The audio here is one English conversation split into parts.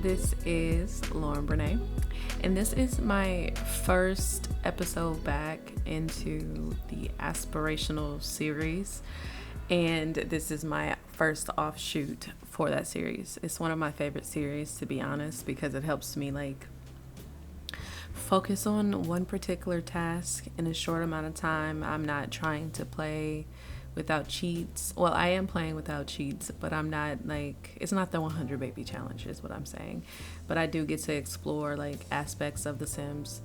This is Lauren Brenai, and this is my first episode back into the aspirational series, and this is my first offshoot for that series. It's one of my favorite series, to be honest, because it helps me focus on one particular task in a short amount of time. I'm not trying to play without cheats. Well, I am playing without cheats, but I'm not it's not the 100 baby challenge is what I'm saying. But I do get to explore aspects of The Sims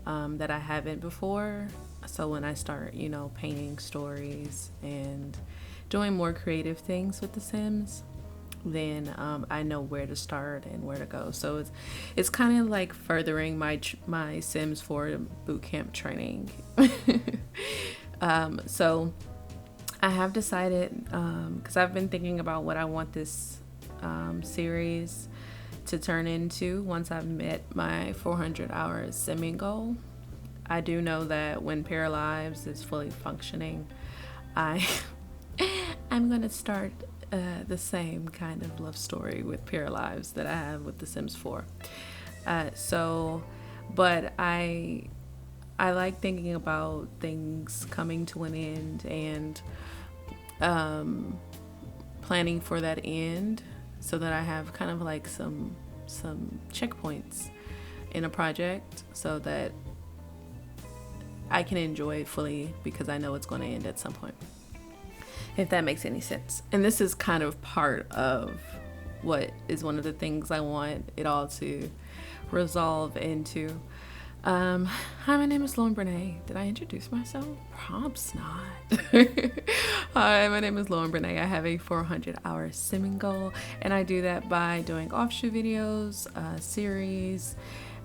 that I haven't before. So when I start, painting stories and doing more creative things with The Sims, then I know where to start and where to go. So it's kind of like furthering my Sims 4 bootcamp training. So I have decided, because I've been thinking about what I want this series to turn into once I've met my 400 hours simming goal. I do know that when Paralives is fully functioning, I'm going to start the same kind of love story with Paralives that I have with The Sims 4. But I like thinking about things coming to an end and planning for that end, so that I have kind of some checkpoints in a project, so that I can enjoy it fully, because I know it's going to end at some point, if that makes any sense. And this is kind of part of what is one of the things I want it all to resolve into. Hi, my name is Lauren Brenai. Did I introduce myself? Probs not. Hi, my name is Lauren Brenai. I have a 400-hour simming goal, and I do that by doing offshoot videos, series,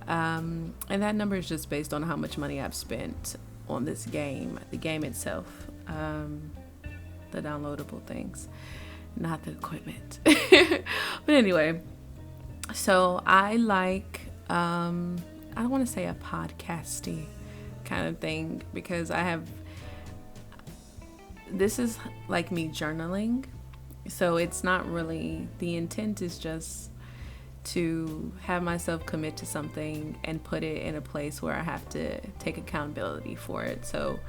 and that number is just based on how much money I've spent on this game, the game itself, the downloadable things, not the equipment. But anyway, so I I don't want to say a podcasty kind of thing, because this is like me journaling. So it's not really, the intent is just to have myself commit to something and put it in a place where I have to take accountability for it. So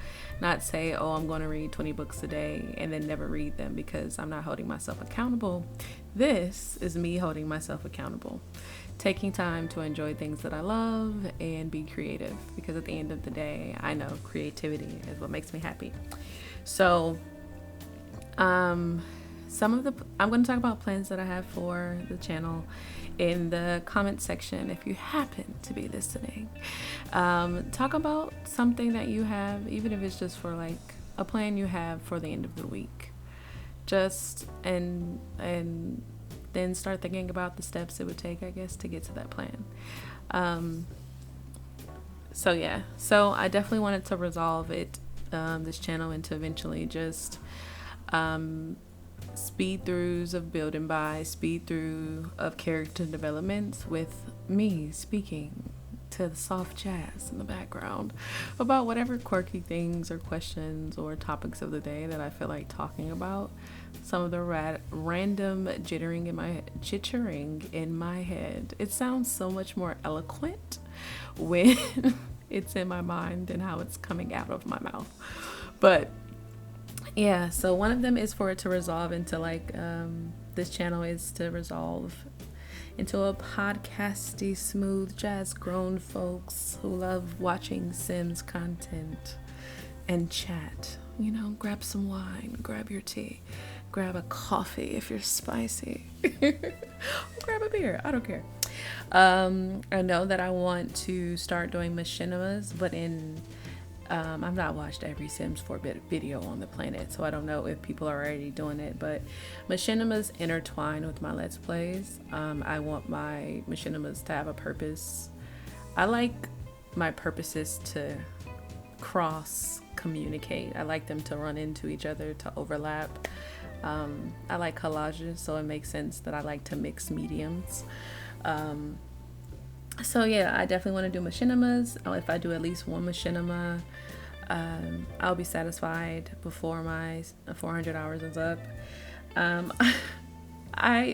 not say, oh, I'm going to read 20 books a day and then never read them, because I'm not holding myself accountable. This is me holding myself accountable, taking time to enjoy things that I love and be creative, because at the end of the day, I know creativity is what makes me happy. So I'm going to talk about plans that I have for the channel in the comment section. If you happen to be listening, talk about something that you have, even if it's just for a plan you have for the end of the week, and then start thinking about the steps it would take, I guess, to get to that plan. So I definitely wanted to resolve this channel into eventually just speed throughs of building by, speed through of character developments, with me speaking to the soft jazz in the background about whatever quirky things or questions or topics of the day that I feel like talking about. Some of the random jittering in my head. It sounds so much more eloquent when it's in my mind than how it's coming out of my mouth. But yeah, so one of them is for it to resolve into this channel is to resolve into a podcasty, smooth jazz grown folks who love watching Sims content and chat. Grab some wine, grab your tea, grab a coffee if you're spicy, grab a beer, I don't care. I know that I want to start doing machinimas, but I've not watched every Sims 4 video on the planet, so I don't know if people are already doing it, but machinimas intertwine with my Let's Plays. I want my machinimas to have a purpose. I like my purposes to cross communicate. I like them to run into each other, to overlap. I like collages, so it makes sense that I like to mix mediums. So yeah, I definitely want to do machinimas. If I do at least one machinima, I'll be satisfied before my 400 hours is up.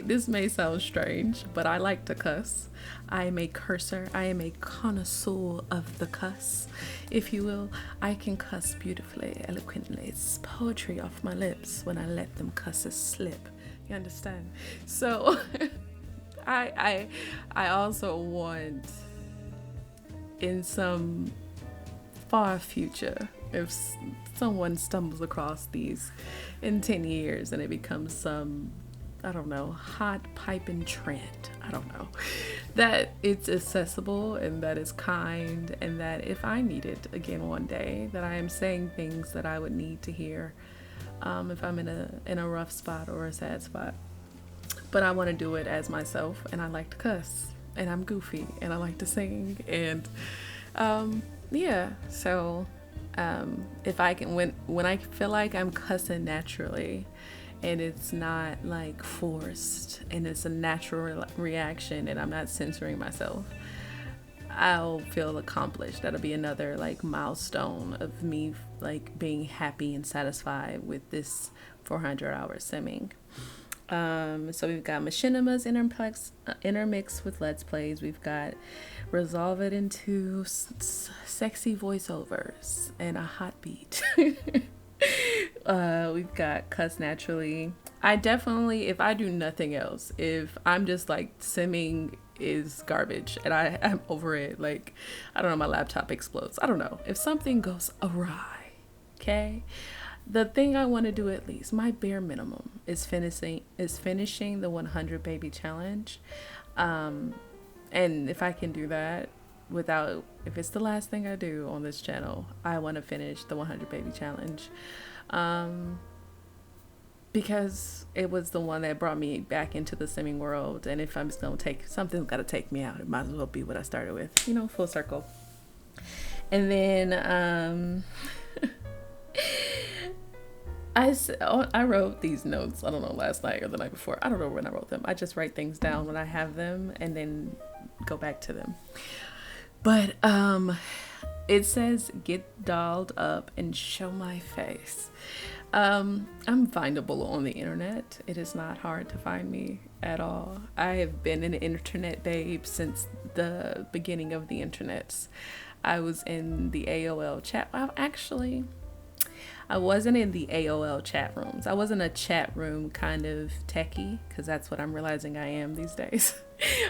This may sound strange, but I like to cuss. I am a curser. I am a connoisseur of the cuss, if you will. I can cuss beautifully, eloquently. It's poetry off my lips when I let them cusses slip. You understand? So I also want, in some far future, if someone stumbles across these in 10 years and it becomes some, I don't know, hot piping trend, I don't know, that it's accessible and that it's kind, and that if I need it again one day, that I am saying things that I would need to hear if I'm in a rough spot or a sad spot. But I want to do it as myself, and I like to cuss, and I'm goofy, and I like to sing, and yeah, so if I can, when I feel like I'm cussing naturally and it's not like forced and it's a natural reaction and I'm not censoring myself, I'll feel accomplished. That'll be another like milestone of me like being happy and satisfied with this 400-hour simming. So we've got machinimas intermixed with let's plays. We've got resolve it into sexy voiceovers and a hot beat. We've got cuss naturally. I definitely, if I do nothing else, if I'm just like simming is garbage and I'm over it, like, I don't know, my laptop explodes, I don't know, if something goes awry, okay, the thing I want to do, at least my bare minimum, is finishing the 100 baby challenge. And if I can do that without, if it's the last thing I do on this channel, I want to finish the 100 baby challenge. Because it was the one that brought me back into the simming world. And if I'm just going to something's got to take me out, it might as well be what I started with, you know, full circle. And then, I wrote these notes, I don't know, last night or the night before. I don't know when I wrote them. I just write things down when I have them and then go back to them. But it says, get dolled up and show my face. I'm findable on the internet. It is not hard to find me at all. I have been an internet babe since the beginning of the internets. I was in the AOL chat. Well, actually, I wasn't in the AOL chat rooms. I wasn't a chat room kind of techie, because that's what I'm realizing I am these days.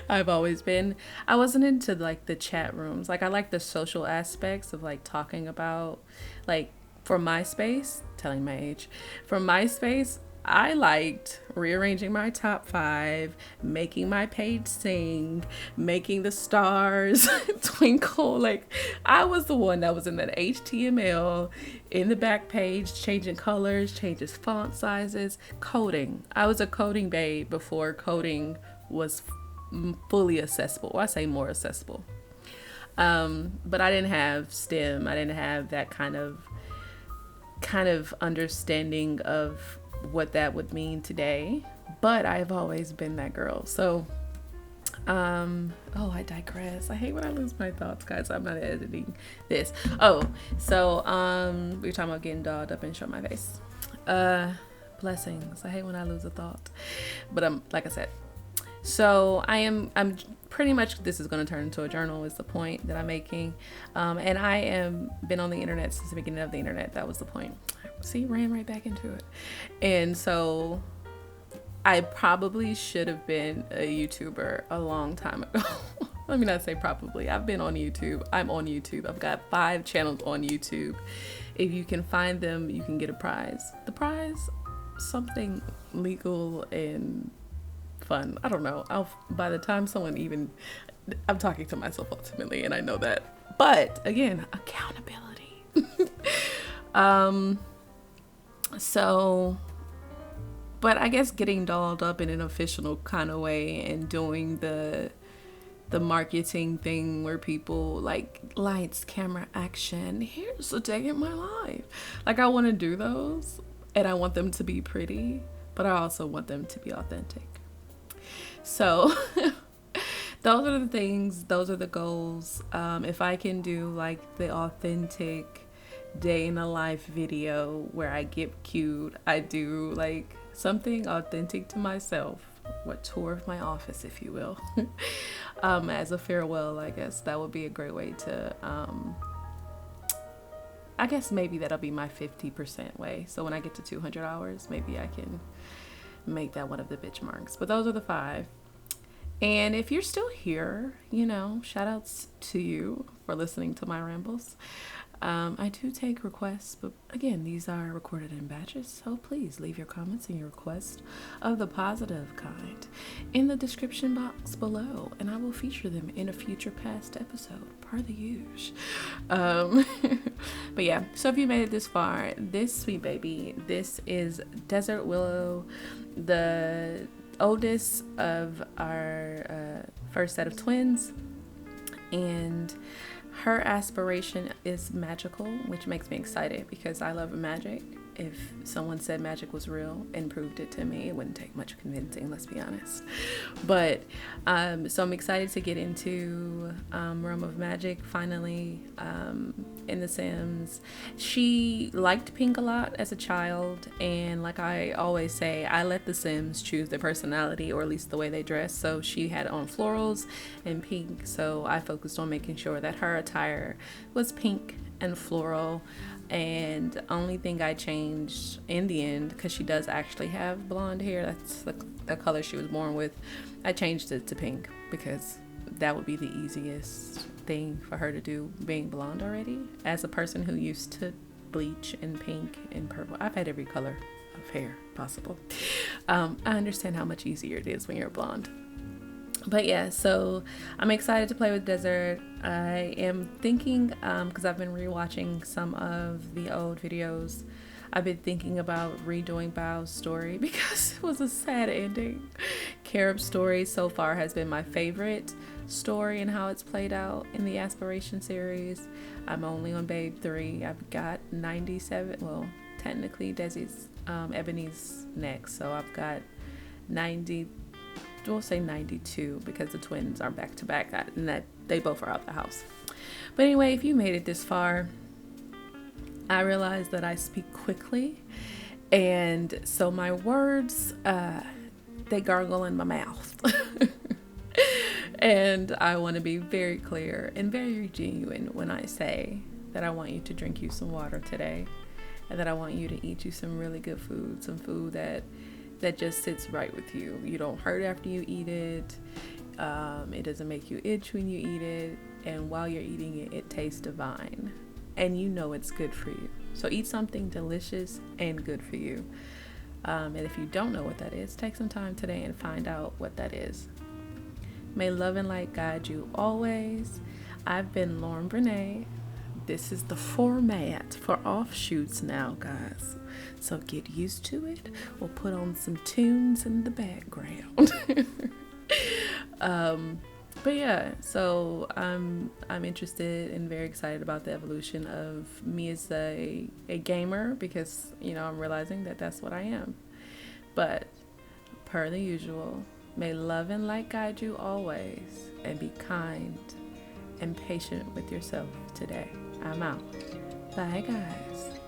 I've always been. I wasn't into like the chat rooms. Like, I like the social aspects of like talking about, like, for MySpace, telling my age, for MySpace, I liked rearranging my top 5, making my page sing, making the stars twinkle. Like, I was the one that was in that HTML in the back page, changing colors, changes font sizes, coding. I was a coding babe before coding was fully accessible. Well, I say more accessible. But I didn't have STEM. I didn't have that kind of understanding of what that would mean today, but I've always been that girl. So I digress. I hate when I lose my thoughts, guys. I'm not editing this. So we're talking about getting dolled up and show my face. Blessings. I hate when I lose a thought, but like I said, so I'm pretty much, this is going to turn into a journal is the point that I'm making. And I am been on the internet since the beginning of the internet. That was the point. See, ran right back into it. And so I probably should have been a YouTuber a long time ago. Let me not say probably. I've been on YouTube. I'm on YouTube. I've got 5 channels on YouTube. If you can find them, you can get a prize. The prize, something legal and fun. I don't know. By the time I'm talking to myself ultimately, and I know that. But again, accountability. But I guess getting dolled up in an official kind of way and doing the marketing thing where people like lights, camera, action. Here's a day in my life. Like, I want to do those, and I want them to be pretty, but I also want them to be authentic. So those are the things, those are the goals. If I can do like the authentic day in the life video where I get cued, I do like something authentic to myself, tour of my office, if you will. As a farewell, I guess that would be a great way to I guess maybe that'll be my 50% way. So when I get to 200 hours, maybe I can make that one of the bitch marks. But those are the 5. And if you're still here, shout outs to you for listening to my rambles. I do take requests, but again, these are recorded in batches, so please leave your comments and your requests of the positive kind in the description box below, and I will feature them in a future past episode, per the usual. But yeah, so if you made it this far, this sweet baby, this is Desert Willow, the oldest of our first set of twins, and her aspiration is magical, which makes me excited because I love magic. If someone said magic was real and proved it to me, it wouldn't take much convincing, let's be honest. But so I'm excited to get into realm of magic finally in The Sims. She liked pink a lot as a child, and like I always say, I let the Sims choose their personality, or at least the way they dress. So she had on florals and pink, so I focused on making sure that her attire was pink and floral. And the only thing I changed in the end, because she does actually have blonde hair, that's the color she was born with, I changed it to pink because that would be the easiest thing for her to do, being blonde already. As a person who used to bleach in pink and purple, I've had every color of hair possible. I understand how much easier it is when you're blonde. But yeah, so I'm excited to play with Desert. I am thinking, because I've been rewatching some of the old videos, I've been thinking about redoing Bao's story because it was a sad ending. Carob's story so far has been my favorite story and how it's played out in the Aspiration series. I'm only on Babe 3. I've got 97, well, technically Desi's, Ebony's next, so I've got 90, we'll say 92 because the twins are back to back and that they both are out the house. But anyway, if you made it this far, I realize that I speak quickly, and so my words they gargle in my mouth. And I want to be very clear and very genuine when I say that I want you to drink you some water today, and that I want you to eat you some really good food, some food that just sits right with you. You don't hurt after you eat it. It doesn't make you itch when you eat it. And while you're eating it, it tastes divine. And you know it's good for you. So eat something delicious and good for you. And if you don't know what that is, take some time today and find out what that is. May love and light guide you always. I've been Lauren Brenai. This is the format for offshoots now, guys. So get used to it. We'll put on some tunes in the background. But yeah, so I'm interested and very excited about the evolution of me as a gamer, because I'm realizing that that's what I am. But per the usual, may love and light guide you always, and be kind and patient with yourself today. I'm out. Bye, guys.